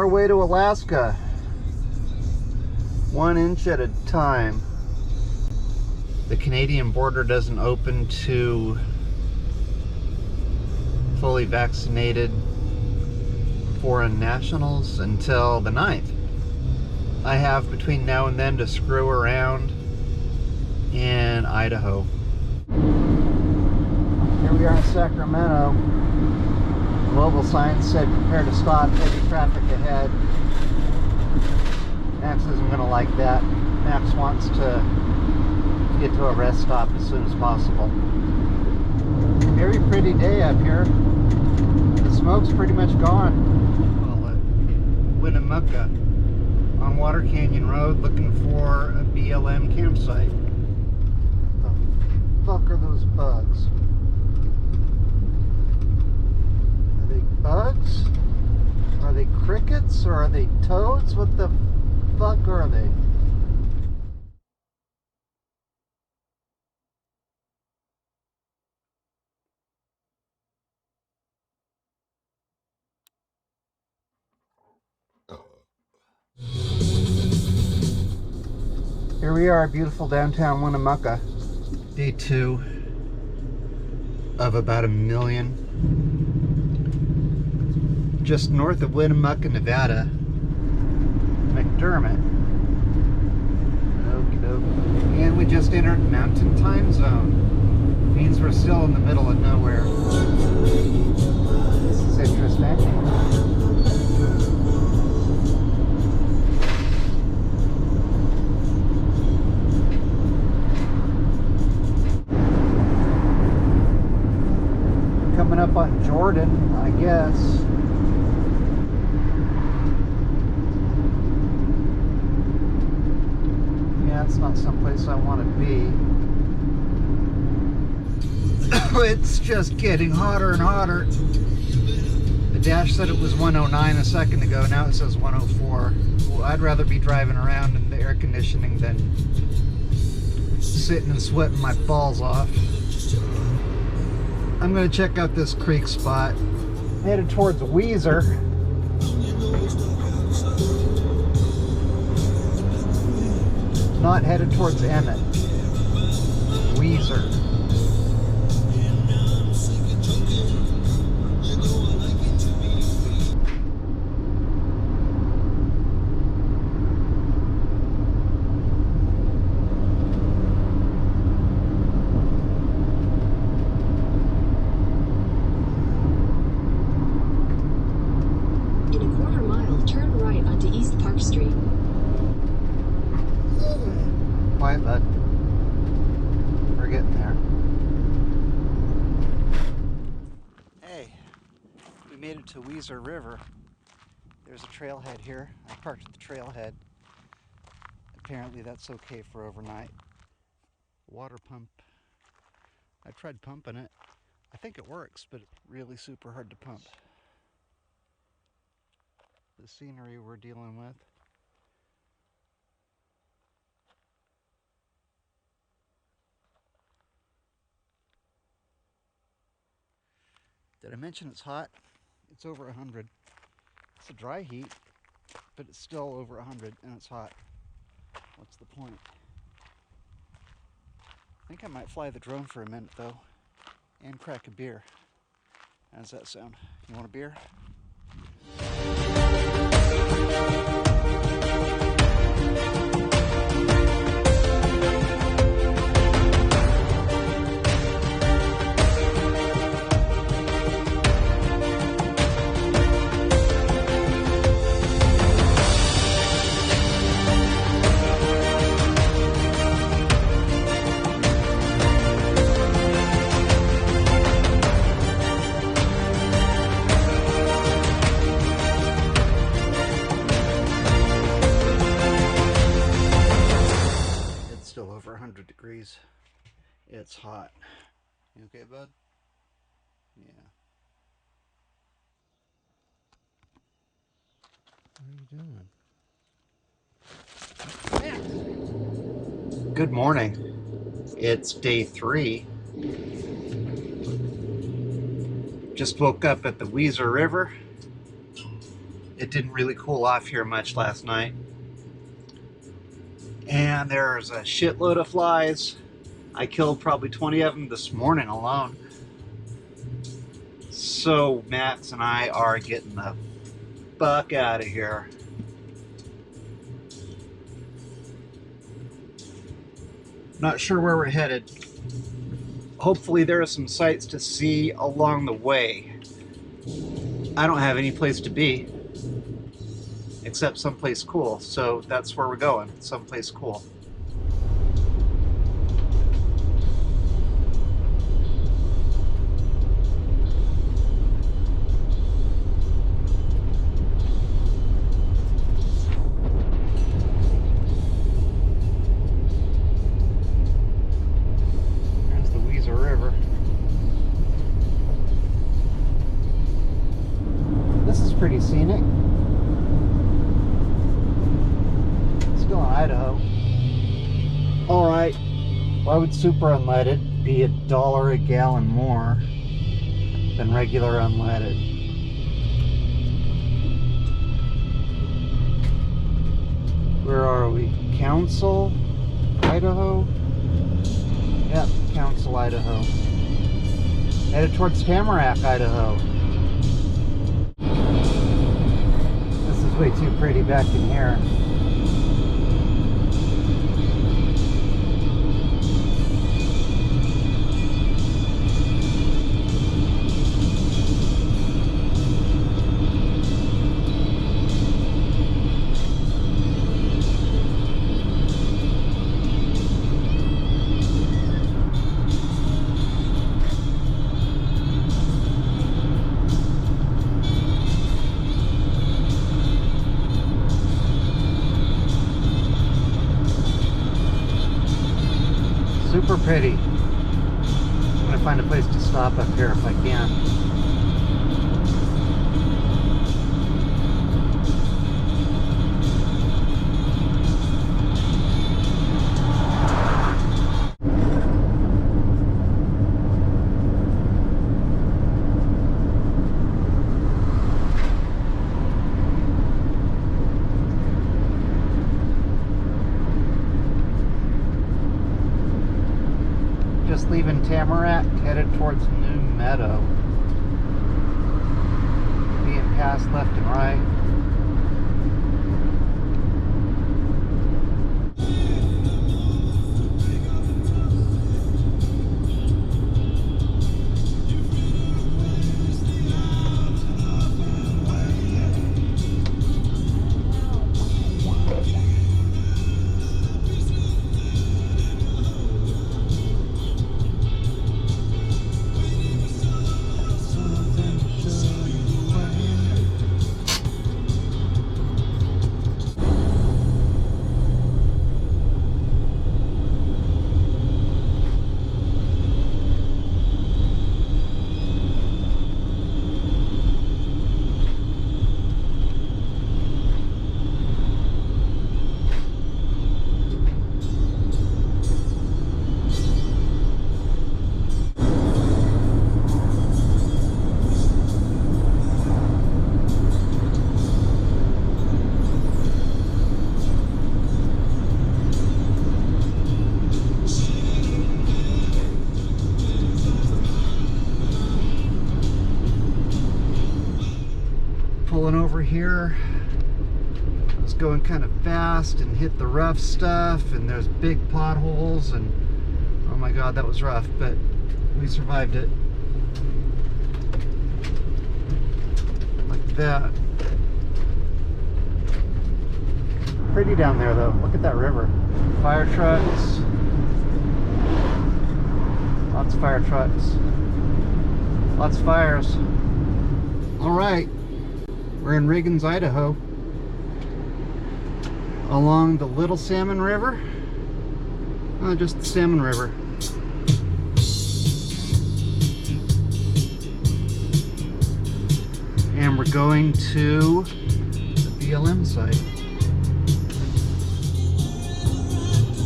way to Alaska. 1 inch at a time. The Canadian border doesn't open to fully vaccinated foreign nationals until the 9th. I have between now and then to screw around in Idaho. Here we are in Sacramento. Global sign said prepare to stop, heavy traffic ahead. Max isn't going to like that. Max wants to get to a rest stop as soon as possible. Very pretty day up here. The smoke's pretty much gone. Well, at Winnemucca on Water Canyon Road, looking for a BLM campsite. What the fuck are those bugs? Are they bugs? Are they crickets or are they toads? What the fuck are they? Here we are, beautiful downtown Winnemucca. Day 2 of about 1 million. Just north of Winnemucca, Nevada. McDermott. Okie doke. And we just entered Mountain Time Zone. Means we're still in the middle of nowhere. This is interesting. Coming up on Jordan, I guess. Yeah, it's not someplace I want to be. It's just getting hotter and hotter. The dash said it was 109 a second ago, now it says 104. Well, I'd rather be driving around in the air conditioning than sitting and sweating my balls off. I'm going to check out this creek spot. Headed towards Weiser. Not headed towards Emmett. Weiser. Quiet, bud. We're getting there. Hey, we made it to Weiser River. There's a trailhead here. I parked at the trailhead. Apparently that's okay for overnight. Water pump. I tried pumping it. I think it works, but it's really super hard to pump. The scenery we're dealing with. Did I mention it's hot? It's over 100. It's a dry heat, but it's still over 100 and it's hot. What's the point? I think I might fly the drone for a minute though, and crack a beer. How does that sound? You want a beer? Over 100 degrees. It's hot. You okay, bud? Yeah. What are you doing? Good morning. It's day 3. Just woke up at the Weiser River. it didn't really cool off here much last night. And there's a shitload of flies. I killed probably 20 of them this morning alone. So Max and I are getting the fuck out of here. Not sure where we're headed. Hopefully there are some sights to see along the way. I don't have any place to be except someplace cool, so that's where we're going, someplace cool. There's the Weiser River. This is pretty scenic. Still in Idaho. Alright, why would super unleaded be $1 a gallon more than regular unleaded? Where are we? Council, Idaho? Yep, Council, Idaho. Headed towards Tamarack, Idaho. This is way too pretty back in here. Super pretty. I'm gonna find a place to stop up here if I can. Just leaving Tamarack, headed towards New Meadow. Being passed left and right. Pulling over here, I was going kind of fast and hit the rough stuff, and there's big potholes, and oh my god, that was rough, but we survived it. Like that. Pretty down there though, look at that river. Fire trucks. Lots of fire trucks. Lots of fires. Alright. We're in Riggins, Idaho, along the Little Salmon River. Just the Salmon River. And we're going to the BLM site.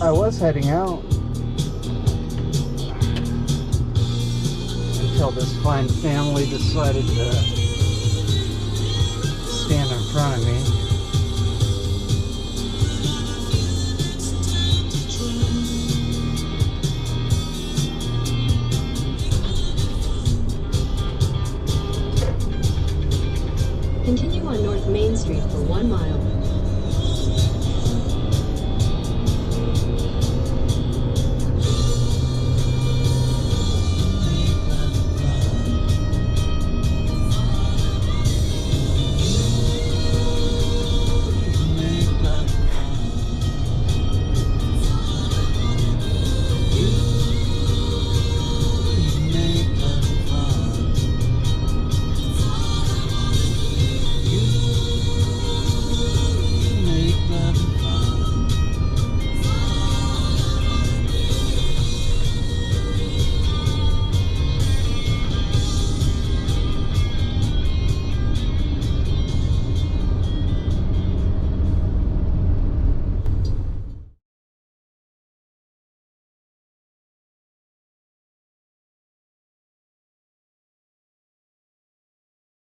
I was heading out until this fine family decided to stand in front of me. Continue on North Main Street for 1 mile.